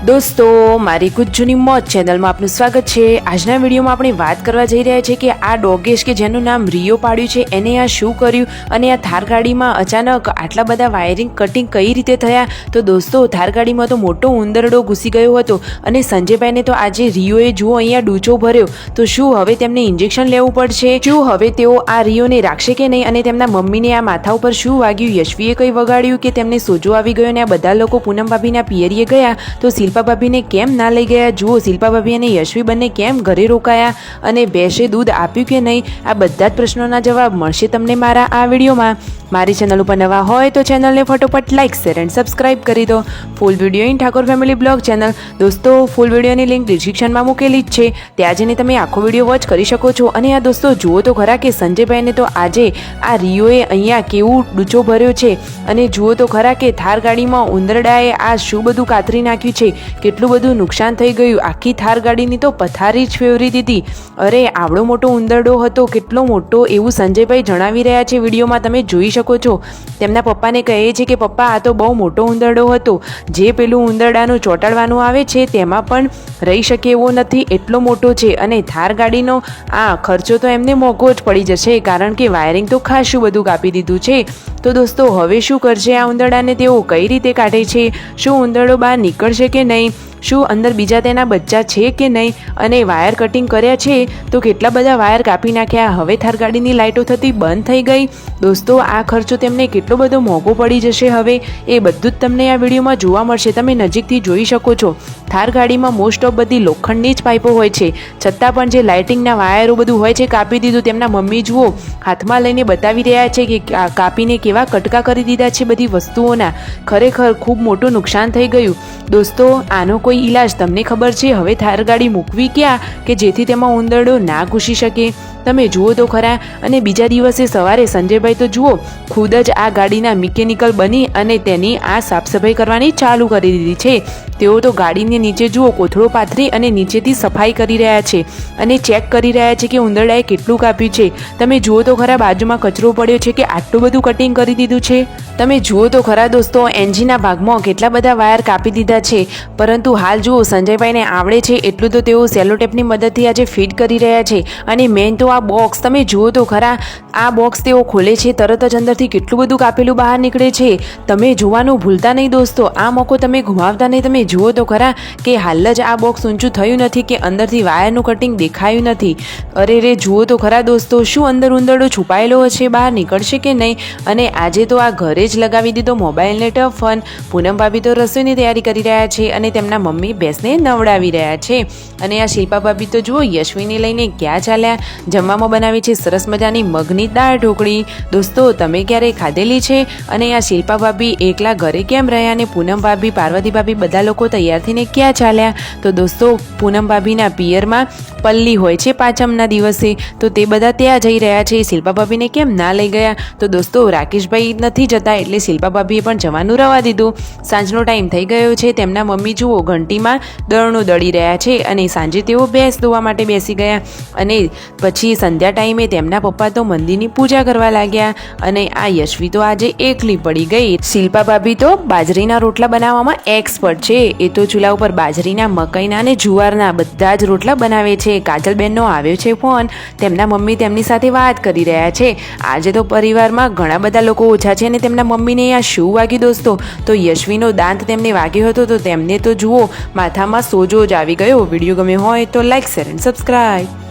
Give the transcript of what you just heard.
દોસ્તો, મારી ગુજ્જુની મોજ ચેનલમાં આપનું સ્વાગત છે। આજના વિડીયોમાં આપણે વાત કરવા જઈ રહ્યા છીએ કે આ ડોગેશ કે જેનું નામ રિયો પાડ્યું છે એને આ શું કર્યું અને આ થાર ગાડીમાં અચાનક આટલા બધા વાયરિંગ કટિંગ કઈ રીતે થયા। તો દોસ્તો, થાર ગાડીમાં તો મોટો ઉંદરડો ઘૂસી ગયો હતો અને સંજયભાઈને તો આજે રિયોએ જુઓ અહીંયા ડૂચો ભર્યો। તો શું હવે તેમને ઇન્જેક્શન લેવું પડશે? શું હવે તેઓ આ રિયોને રાખશે કે નહીં? અને તેમના મમ્મીને આ માથા ઉપર શું વાગ્યું? યશવીએ કંઈ વગાડ્યું કે તેમને સોજો આવી ગયો અને આ બધા લોકો પૂનમ ભાભીના પિયરીએ ગયા તો શિલ્પા ભાભીને કેમ ના લઈ ગયા? જુઓ, શિલ્પા ભાભી અને યશવી બંને કેમ ઘરે રોકાયા અને ભેંસે દૂધ આપ્યું કે નહીં? આ બધા જ પ્રશ્નોના જવાબ મળશે તમને મારા આ વિડીયોમાં। મારી ચેનલ ઉપર નવા હોય તો ચેનલને ફટોફટ લાઇક શેર એન્ડ સબસ્ક્રાઇબ કરી દો। Full video in Thakor family blog channel દોસ્તો, ફૂલ વિડીયોની લિંક ડિસ્ક્રિપ્શનમાં મૂકેલી જ છે, ત્યાં જઈને તમે આખો વિડીયો વોચ કરી શકો છો। અને આ દોસ્તો જુઓ તો ખરા કે સંજયભાઈને તો આજે આ રિયોએ અહીંયા કેવું ડૂચો ભર્યો છે અને જુઓ તો ખરા કે થાર ગાડીમાં ઉંદરડાએ આ શું બધું કાતરી નાખ્યું છે, કેટલું બધું નુકસાન થઈ ગયું। આખી થાર ગાડીની તો પથારી જ ફેરવી દીધી। અરે આવડો મોટો ઉંદરડો હતો, કેટલો મોટો એવું સંજયભાઈ જણાવી રહ્યા છે વિડીયોમાં, તમે જોઈ શકો છો। તેમના પપ્પાને કહે છે કે પપ્પા આ તો બહુ મોટો ઉંદરડો હતો, જે પેલું ઉંદરડાનું ચોંટાડવાનું આવે છે તેમાં પણ રહી શકે એવો નથી, એટલો મોટો છે। અને થાર ગાડીનો આ ખર્ચો તો એમને મોંઘો જ પડી જશે, કારણ કે વાયરિંગ તો ખાસું બધું કાપી દીધું છે। તો દોસ્તો, હવે શું કરશે આ ઉંદરડાને? તેઓ કઈ રીતે કાઢે છે? શું ઉંદરડો બહાર નીકળશે કે નહીં? શું અંદર બીજા તેના બચ્ચા છે કે નહીં? અને વાયર કટિંગ કર્યા છે તો કેટલા બધા વાયર કાપી નાખ્યા। હવે થાર ગાડીની લાઇટો થતી બંધ થઈ ગઈ। દોસ્તો, આ ખર્ચો તેમને કેટલો બધો મોંઘો પડી જશે હવે એ બધું જ તમને આ વિડીયોમાં જોવા મળશે, તમે નજીકથી જોઈ શકો છો। થાર ગાડીમાં મોસ્ટ ઓફ બધી લોખંડની જ પાઇપો હોય છે, છતાં પણ જે લાઇટિંગના વાયરો બધું હોય છે કાપી દીધું। તેમના મમ્મી જુઓ હાથમાં લઈને બતાવી રહ્યા છે કે કાપીને કેવા કટકા કરી દીધા છે બધી વસ્તુઓના। ખરેખર ખૂબ મોટું નુકસાન થઈ ગયું। દોસ્તો, આનો કોઈ ઈલાજ તમને ખબર છે? હવે થાર ગાડી મૂકવી ક્યાં કે જેથી તેમાં ઉંદરડો ના ઘૂસી શકે? તમે જુઓ તો ખરા। અને બીજા દિવસે સવારે સંજયભાઈ તો જુઓ ખુદ જ આ ગાડીના મિકેનિકલ બની અને તેની આ સાફ સફાઈ કરવાની ચાલુ કરી દીધી છે। તેઓ તો ગાડીની નીચે જુઓ કોથળો પાથરી અને નીચેથી સફાઈ કરી રહ્યા છે અને ચેક કરી રહ્યા છે કે ઉંદરડાએ કેટલું કાપ્યું છે। તમે જુઓ તો ખરા, બાજુમાં કચરો પડ્યો છે કે આટલું બધું કટિંગ કરી દીધું છે। તમે જુઓ તો ખરા દોસ્તો, એન્જિનના ભાગમાં કેટલા બધા વાયર કાપી દીધા છે, પરંતુ હાલ જુઓ સંજયભાઈને આવડે છે એટલું તો તેઓ સેલોટેપની મદદથી આજે ફિટ કરી રહ્યા છે। અને મેન તો આ બોક્સ તમે જુઓ તો ખરા, આ બોક્સ તેઓ ખોલે છે તરત જ અંદરથી કેટલું બધું કાપેલું બહાર નીકળે છે। તમે જોવાનું ભૂલતા નહીં દોસ્તો, આ મોકો તમે ગુમાવતા નહીં। તમે જુઓ તો ખરા કે હાલ જ આ બોક્સ ઊંચું થયું નથી કે અંદરથી વાયરનું કટિંગ દેખાયું નથી। અરે રે, જુઓ તો ખરા દોસ્તો, શું અંદર ઉંદરડો છુપાયેલો હશે, બહાર નીકળશે કે નહીં? અને આજે તો આ ઘરે જ લગાવી દીધો મોબાઈલને ટફ ફન। પૂનમ ભાભી તો રસોઈની તૈયારી કરી રહ્યા છે અને તેમના મમ્મી ભેંસને નવડાવી રહ્યા છે। અને આ શિલ્પા ભાભી તો જુઓ યશવીને લઈને ક્યાં ચાલ્યા। જમવામાં બનાવી છે સરસ મજાની મગની દાળ ઢોકળી। દોસ્તો, તમે ક્યારેય ખાધેલી છે? અને આ શિલ્પા ભાભી એકલા ઘરે કેમ રહ્યા અને પૂનમ ભાભી, પાર્વતી ભાભી બધા લોકો તૈયાર થઈને ક્યાં ચાલ્યા? તો દોસ્તો, પૂનમ ભાભીના પિયરમાં પલ્લી હોય છે પાંચમના દિવસે, તો તે બધા ત્યાં જઈ રહ્યા છે। શિલ્પા ભાભીને કેમ ના લઈ ગયા? તો દોસ્તો, રાકેશભાઈ નથી જતા એટલે શિલ્પા ભાભીએ પણ જવાનું રવા દીધું। સાંજનો ટાઈમ થઈ ગયો છે, તેમના મમ્મી જુઓ ઘંટીમાં દળનું દળી રહ્યા છે અને સાંજે તેઓ ભેંસ ધોવા માટે બેસી ગયા। અને પછી સંધ્યા ટાઈમે તેમના પપ્પા તો મંદિરની પૂજા કરવા લાગ્યા અને આ યશવી તો આજે એકલી પડી ગઈ। શિલ્પા ભાભી તો બાજરીના રોટલા બનાવવામાં એક્સપર્ટ છે, એ તો ચૂલા ઉપર બાજરીના, મકાઈના અને જુવારના બધા જ રોટલા બનાવે છે। કાજલબેનનો આવ્યો છે ફોન, તેમના મમ્મી તેમની સાથે વાત કરી રહ્યા છે। આજે તો પરિવારમાં ઘણા બધા લોકો ઓછા છે અને તેમના મમ્મીને આ શું વાગ્યું દોસ્તો? તો યશવીનો દાંત તેમને વાગ્યો હતો, તો તેમને તો જુઓ માથામાં સોજો જ આવી ગયો। વિડીયો ગમ્યો હોય તો લાઇક શેર એન્ડ સબસ્ક્રાઇબ।